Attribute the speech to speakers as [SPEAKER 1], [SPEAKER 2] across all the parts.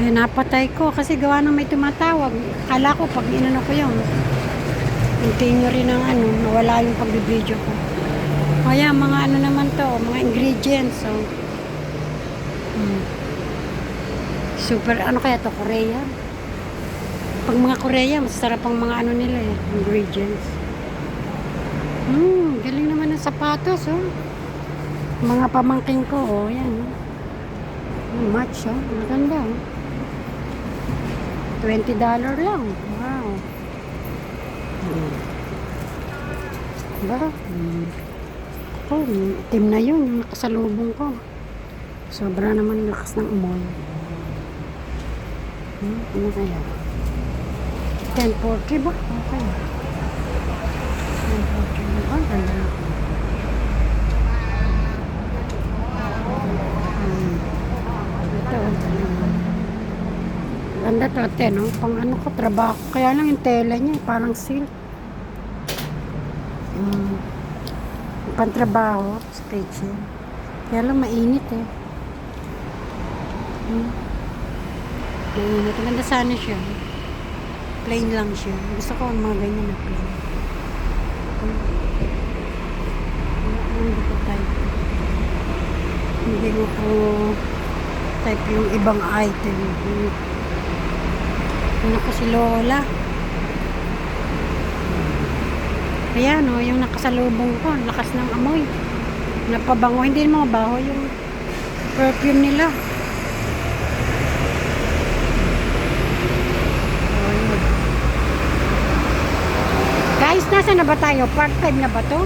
[SPEAKER 1] Eh, napatay ko kasi gawa ng may tumatawag. Akala ko pag inano ko yun, continue rin ng ano, nawala yung pagbibideo ko. Kaya mga ano naman to, mga ingredients. So, super, ano kaya to, Korea? Pag mga Korea, masarap ang mga ano nila eh, ingredients. Galing naman ng sapatos, oh. Mga pamangking ko, oh, yan. Match, oh. Maganda, oh. $20 lang. Wow. Diba? Oh, itim na yun, yung nakasalubong ko. Sobra naman lakas ng umoy. Ano kaya? 10.40 ba? Okay. 10.40 ba? Ganda na. Ito. Ganda to, ate, no? Pang ano ko, trabaho. Kaya lang yung tela niya, parang silk. Pantrabaho, stretching. Kaya lang mainit eh. Mainit. Maganda sana siya. Plain lang siya. Gusto ko ang mga ganyan na plain. Hindi ko type. Hindi ko type yung ibang item. Ano ko si Lola. Ayan o, yung nakasalubong ko, lakas ng amoy. Napabango, hindi mga baho yung perfume nila. Guys, nasa na ba tayo? Part 5 na ba to?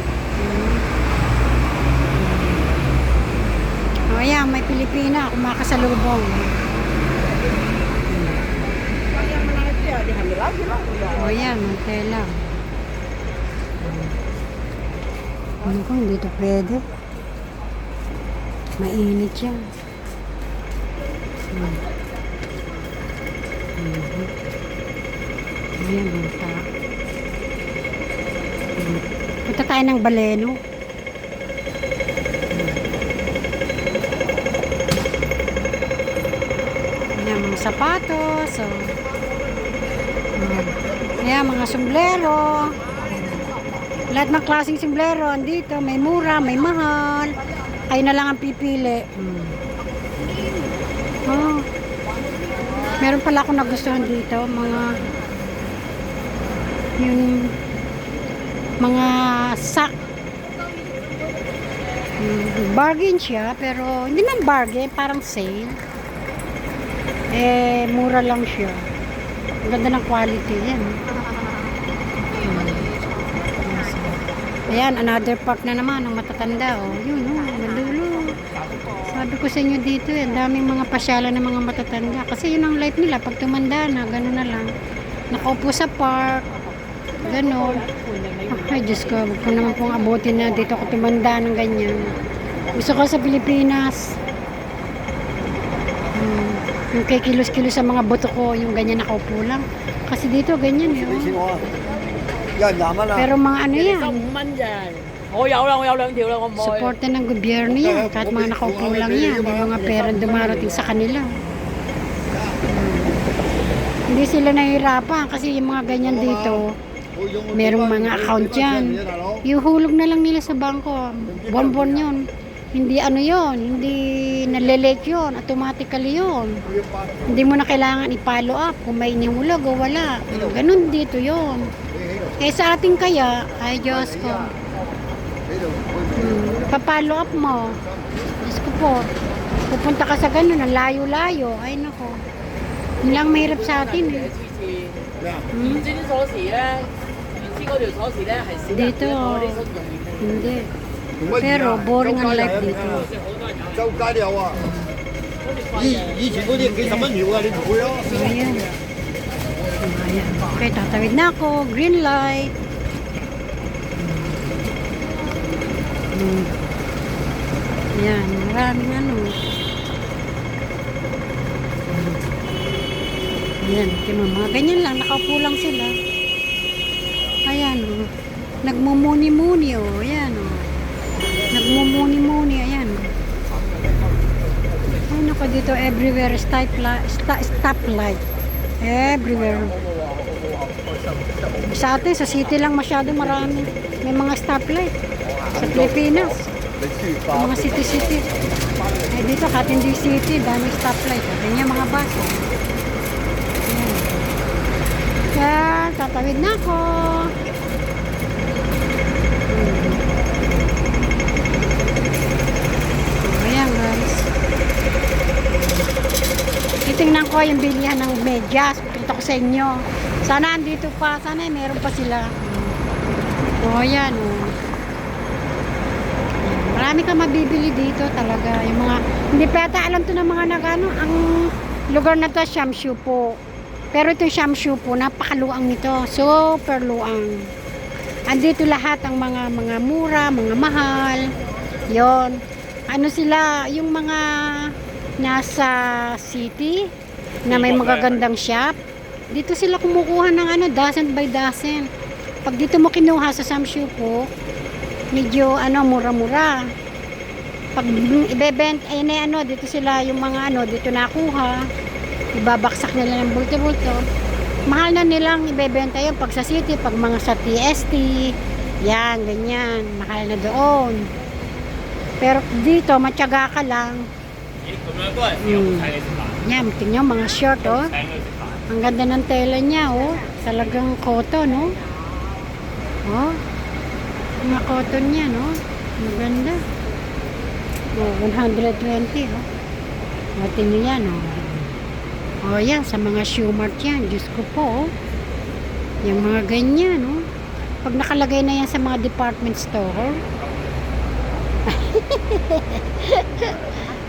[SPEAKER 1] O ayan, may Pilipina, kumakasalubong. O ayan, may tela. Ano ko, hindi ito pwede. Mainit yan. Ayan, bunta. Punta tayo ng Baleno. Ayan, mga sapatos. So, ayan, mga sombrero. Lahat ng klaseng sombrero andito. May mura, may mahal. Kayo na lang ang pipili. Oh. Meron pala akong nagustuhan dito. Yung mga sack. Bargain siya, pero hindi man bargain, parang sale. Eh, mura lang siya. Ang ganda ng quality yan. Ayan, another park na naman ng matatanda. Oh. Yun, nalulo. Sabi ko sa inyo dito, ang daming mga pasyalan ng mga matatanda. Kasi yun ang life nila. Pag tumanda na, gano'n na lang. Nakaupo sa park. Gano'n. Ay, Diyos ko. Huwag ko naman pong abutin na dito ako tumanda ng ganyan. Gusto ko sa Pilipinas. Yung kay kilos-kilos sa mga buto ko, yung ganyan nakaupo lang. Kasi dito, ganyan eh. Oh. Pero mga ano yan, suporta ng gobyerno yan. Kahit mga nakaupo lang yan, yung mga pera dumarating sa kanila. Hindi sila nahihirapan kasi yung mga ganyan dito, merong mga account yan. Ihulog na lang nila sa bangko. Buwan-buwan yun. Hindi ano yun, hindi nalelate yun, automatically yun. Hindi mo na kailangan i-follow up kung may inihulog o wala. Ganun dito yun. Eh sa ating kaya, ay Diyos ko, pa-follow up mo. Diyos ko po, pupunta ka sa ganun, ang layo-layo. Ay nako, yun lang mahirap sa atin eh. Dito, hindi. Pero boring ang life dito. Ayan. Ayan. Okay, tatawid na ako. Green light. Ayan, maraming ano. Ayan, mga ganyan lang. Nakaupo lang sila. Ayan, oh. Nagmumuni-muni, oh. Ayan, oh. Nagmumuni-muni, ayan. Ay, naku. Ako dito everywhere stoplight. Everywhere. Sa atin, sa city lang masyado marami. May mga stoplight. Sa Pilipinas. Mga city-city. Eh dito, Katindi City, daming stoplight. Ganyan mga bus. Ayan. Yan, tatawid na ako. Ayan guys. Titingnan ko yung bilihan ng medyas. Pakita ko sa inyo. Sana andito pa. Sana meron pa sila. O yan o. Marami ka mabibili dito talaga. Yung mga, hindi pa yata alam to ng mga nagano. Ang lugar na to, Shamshu po. Pero ito Shamshu po, napakaluang nito. Super luang. Andito lahat ang mga mura, mga mahal. Yon. Ano sila, yung mga nasa city na may magagandang shop. Dito sila kumukuha ng ano, dozen by dozen. Pag dito mo kinuha sa Shamshu po, medyo ano, mura-mura. Pag ibebent, ano, dito sila yung mga ano, dito nakuha. Ibabaksak nila ng bulto-bulto. Mahal na nilang ibebenta yun pag sa city, pag mga sa TST, yan, ganyan, mahal na doon. Pero dito, matyaga ka lang. Yan, tingnan mga short, oh. Ang ganda ng tela niya, oh. Talagang cotton, oh. Oh. Mga cotton niya, no? Maganda. Oh, 120, oh. O, tingnan yan, oh. O, yan, sa mga shoe mart yan. Diyos ko po, oh. Yung mga ganyan, oh. Pag nakalagay na yan sa mga department store,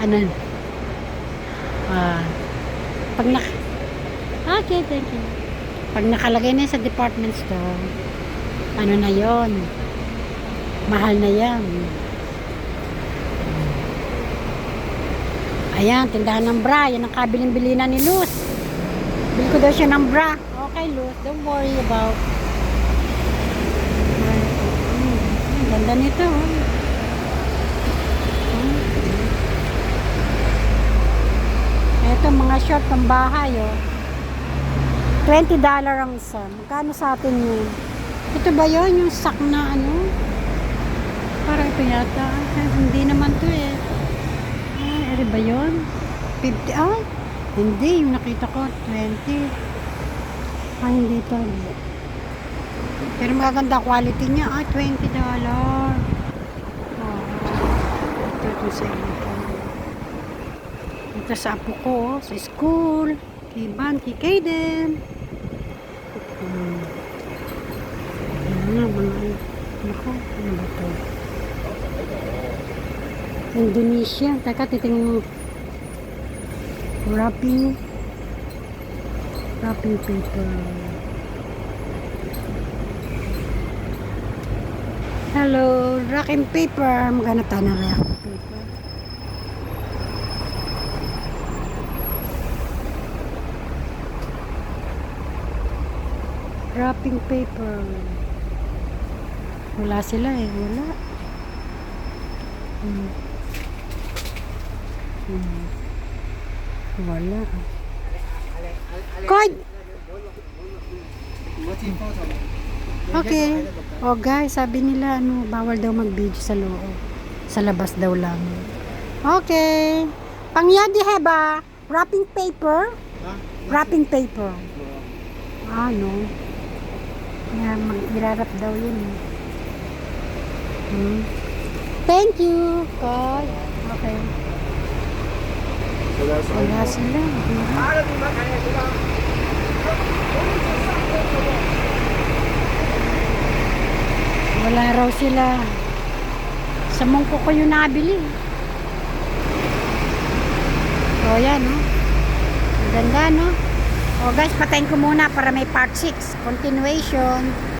[SPEAKER 1] ano? Pag okay, thank you. Pag nakalagay na yan sa department store, ano na yon? Mahal na yan. Ayan, tindahan ng bra. Yan ang kabiling-bili na ni Luz. Bili ko daw siya ng bra. Okay, Luz. Don't worry about. Ang ganda nito. Ito, mga short ng bahay. Oh. $20 ang isa. Magkano sa atin yun? Ito ba yun? Yung sak na ano? Parang ito yata. Ay, hindi naman to eh. Ay, ano ba yun? 50? Ay, hindi. Yung nakita ko, 20. Ay, hindi to. Pero maganda quality niya. Ay, $20. Oh, ito sa inyo. Ito sa apo ko, sa school. Kay Van, kay Kaden. Ako, ano ba ito? Indonesia. Teka, titingnan mo. Wrapping paper. Hello, wrapping paper. Maghanap tayo ng wrapping paper. Wrapping paper. Wala sila eh. Wala. Wala. Koy! Okay. Oh guys, sabi nila ano, bawal daw mag-video sa loob. Sa labas daw lang. Okay. Pangyadi heba, wrapping paper. Wrapping paper. No. Yan, mag-irarap daw yun. Thank you, Koy. Okay. Wala sila. Wala raw sila. Sa mungko ko yung nabili. O yan, no? Maganda, no? O guys, patayin ko muna para may part 6. Continuation.